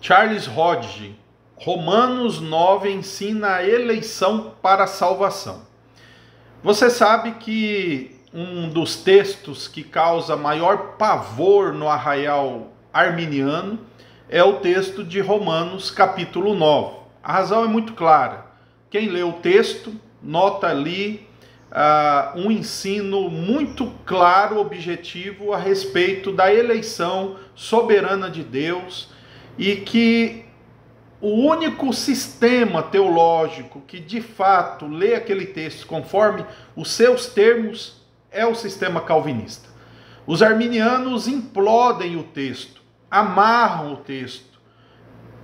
Charles Hodge, Romanos 9 ensina a eleição para a salvação. Você sabe que um dos textos que causa maior pavor no arraial arminiano é o texto de Romanos capítulo 9. A razão é muito clara. Quem lê o texto nota ali um ensino muito claro, objetivo a respeito da eleição soberana de Deus, e que o único sistema teológico que de fato lê aquele texto conforme os seus termos é o sistema calvinista. Os arminianos implodem o texto, amarram o texto,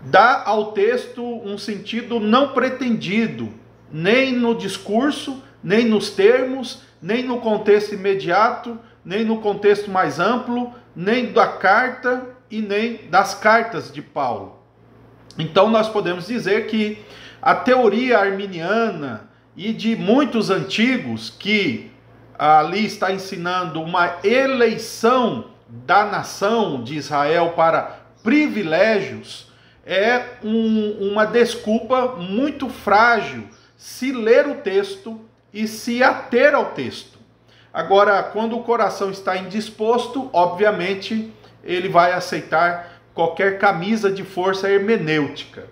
dá ao texto um sentido não pretendido, nem no discurso, nem nos termos, nem no contexto imediato, nem no contexto mais amplo, nem da carta e nem das cartas de Paulo. Então nós podemos dizer que a teoria arminiana e de muitos antigos, que ali está ensinando uma eleição da nação de Israel para privilégios, é uma desculpa muito frágil se ler o texto e se ater ao texto. Agora, quando o coração está indisposto, obviamente ele vai aceitar qualquer camisa de força hermenêutica.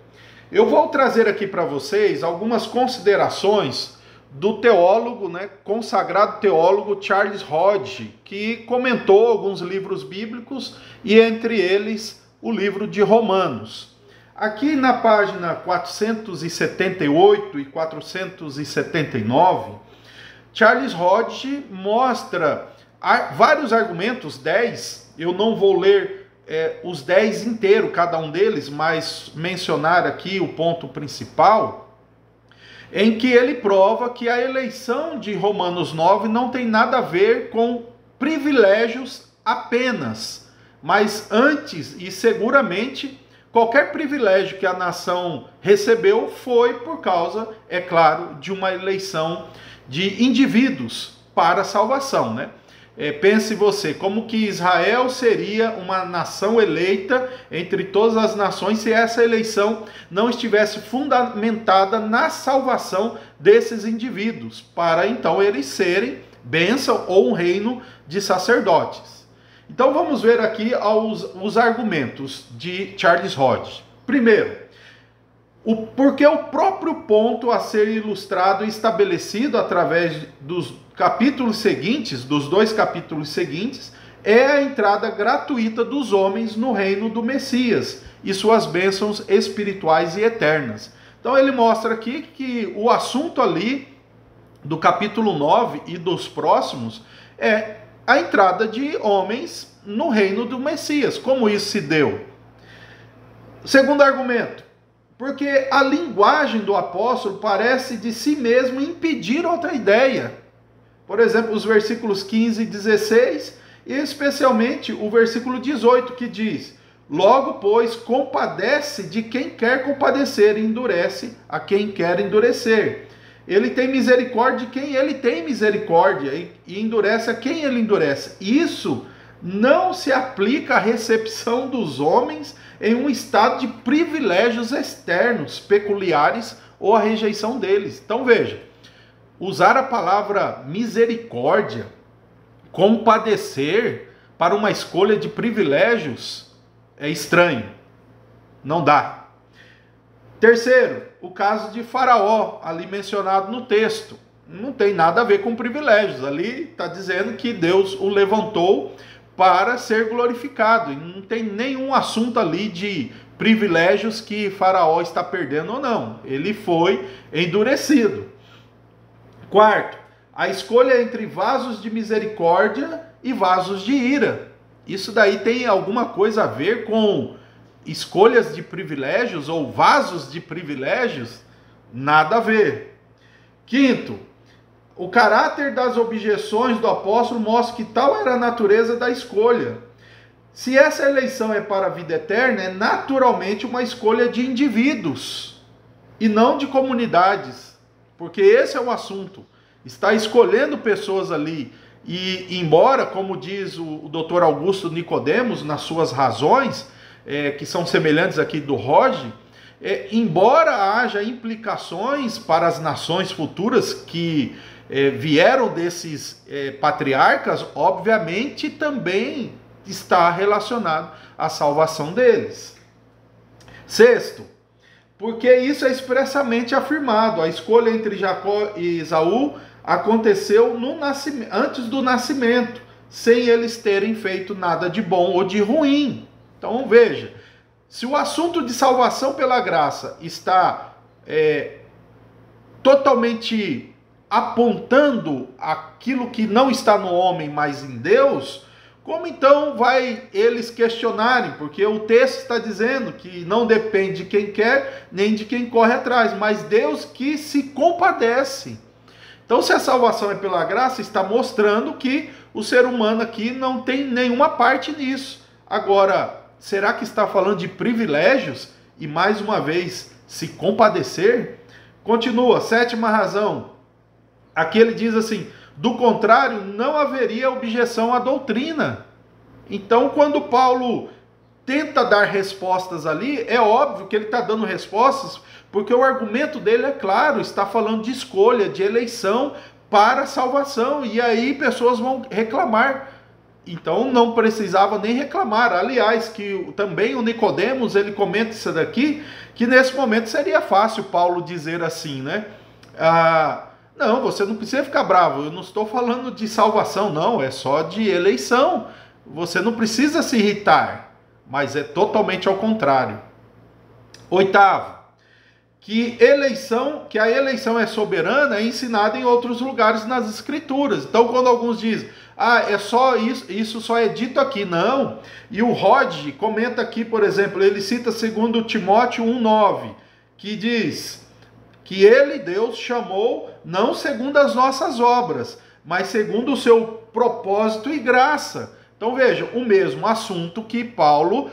Eu vou trazer aqui para vocês algumas considerações do teólogo, consagrado teólogo Charles Hodge, que comentou alguns livros bíblicos e entre eles o livro de Romanos. Aqui na página 478 e 479, Charles Hodge mostra vários argumentos, 10, eu não vou ler os 10 inteiros, cada um deles, mas mencionar aqui o ponto principal, em que ele prova que a eleição de Romanos 9 não tem nada a ver com privilégios apenas, mas antes e seguramente qualquer privilégio que a nação recebeu foi por causa, é claro, de uma eleição de indivíduos para a salvação, pense você, como que Israel seria uma nação eleita entre todas as nações se essa eleição não estivesse fundamentada na salvação desses indivíduos, para então eles serem bênção ou um reino de sacerdotes. Então vamos ver aqui os argumentos de Charles Hodge. Primeiro, porque o próprio ponto a ser ilustrado e estabelecido através dos capítulos seguintes, dos 2 capítulos seguintes, é a entrada gratuita dos homens no reino do Messias e suas bênçãos espirituais e eternas. Então ele mostra aqui que o assunto ali do capítulo 9 e dos próximos é a entrada de homens no reino do Messias. Como isso se deu? Segundo argumento, porque a linguagem do apóstolo parece de si mesmo impedir outra ideia. Por exemplo, os versículos 15 e 16, e especialmente o versículo 18, que diz: logo, pois, compadece de quem quer compadecer e endurece a quem quer endurecer. Ele tem misericórdia de quem ele tem misericórdia e endurece a quem ele endurece. Isso não se aplica à recepção dos homens em um estado de privilégios externos, peculiares, ou a rejeição deles. Então veja, usar a palavra misericórdia, compadecer, para uma escolha de privilégios é estranho, não dá. Terceiro, o caso de Faraó, ali mencionado no texto, não tem nada a ver com privilégios, ali está dizendo que Deus o levantou para ser glorificado, e não tem nenhum assunto ali de privilégios que Faraó está perdendo ou não, ele foi endurecido. Quarto, a escolha entre vasos de misericórdia e vasos de ira, isso daí tem alguma coisa a ver com escolhas de privilégios ou vasos de privilégios? Nada a ver. Quinto, o caráter das objeções do apóstolo mostra que tal era a natureza da escolha. Se essa eleição é para a vida eterna, é naturalmente uma escolha de indivíduos e não de comunidades, porque esse é o assunto. Está escolhendo pessoas ali, e embora, como diz o Dr. Augusto Nicodemos nas suas razões, que são semelhantes aqui do Roge, embora haja implicações para as nações futuras que vieram desses patriarcas, obviamente também está relacionado à salvação deles. Sexto, porque isso é expressamente afirmado, a escolha entre Jacó e Esaú aconteceu antes do nascimento, sem eles terem feito nada de bom ou de ruim. Então veja, se o assunto de salvação pela graça está totalmente apontando aquilo que não está no homem, mas em Deus, como então vai eles questionarem? Porque o texto está dizendo que não depende de quem quer, nem de quem corre atrás, mas Deus que se compadece. Então, se a salvação é pela graça, está mostrando que o ser humano aqui não tem nenhuma parte nisso. Agora, será que está falando de privilégios e, mais uma vez, se compadecer? Continua, sétima razão. Aqui ele diz assim: do contrário, não haveria objeção à doutrina. Então, quando Paulo tenta dar respostas ali, é óbvio que ele está dando respostas, porque o argumento dele é claro, está falando de escolha, de eleição para a salvação, e aí pessoas vão reclamar. Então não precisava nem reclamar. Aliás, que também o Nicodemos, ele comenta isso daqui, que nesse momento seria fácil Paulo dizer assim, né? Não, você não precisa ficar bravo, eu não estou falando de salvação, não, é só de eleição. Você não precisa se irritar, mas é totalmente ao contrário. Oitavo, que a eleição é soberana é ensinada em outros lugares nas Escrituras. Então, quando alguns dizem, é só isso só é dito aqui, não. E o Rod comenta aqui, por exemplo, ele cita 2 Timóteo 1,9, que diz que ele, Deus, chamou não segundo as nossas obras, mas segundo o seu propósito e graça. Então veja, o mesmo assunto que Paulo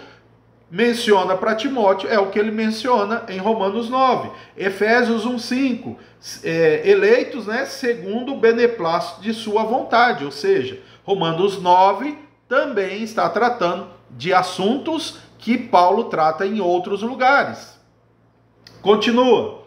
menciona para Timóteo é o que ele menciona em Romanos 9. Efésios 1,5, eleitos, né, segundo o beneplácito de sua vontade. Ou seja, Romanos 9 também está tratando de assuntos que Paulo trata em outros lugares. Continua.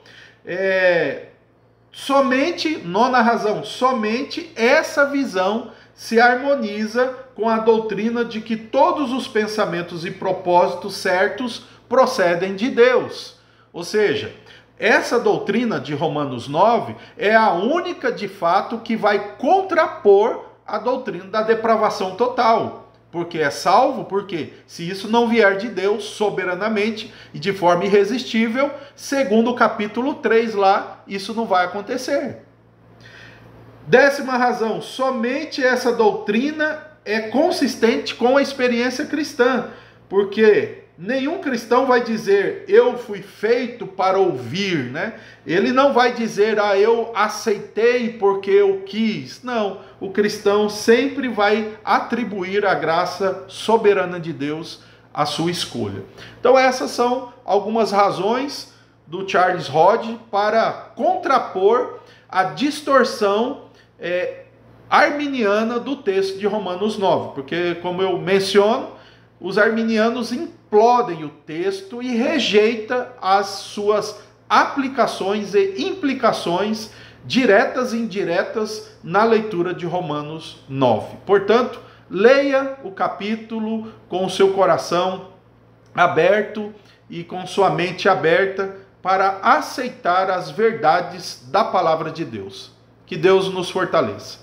Nona razão, somente essa visão se harmoniza com a doutrina de que todos os pensamentos e propósitos certos procedem de Deus. Ou seja, essa doutrina de Romanos 9 é a única de fato que vai contrapor a doutrina da depravação total. Porque é salvo, porque se isso não vier de Deus soberanamente e de forma irresistível, segundo o capítulo 3 lá, isso não vai acontecer. Décima razão, somente essa doutrina é consistente com a experiência cristã, porque nenhum cristão vai dizer, eu fui feito para ouvir, né? Ele não vai dizer, eu aceitei porque eu quis. Não, o cristão sempre vai atribuir a graça soberana de Deus à sua escolha. Então essas são algumas razões do Charles Hodge para contrapor a distorção arminiana do texto de Romanos 9, porque, como eu menciono, os arminianos implodem o texto e rejeitam as suas aplicações e implicações diretas e indiretas na leitura de Romanos 9. Portanto, leia o capítulo com o seu coração aberto e com sua mente aberta para aceitar as verdades da palavra de Deus. Que Deus nos fortaleça.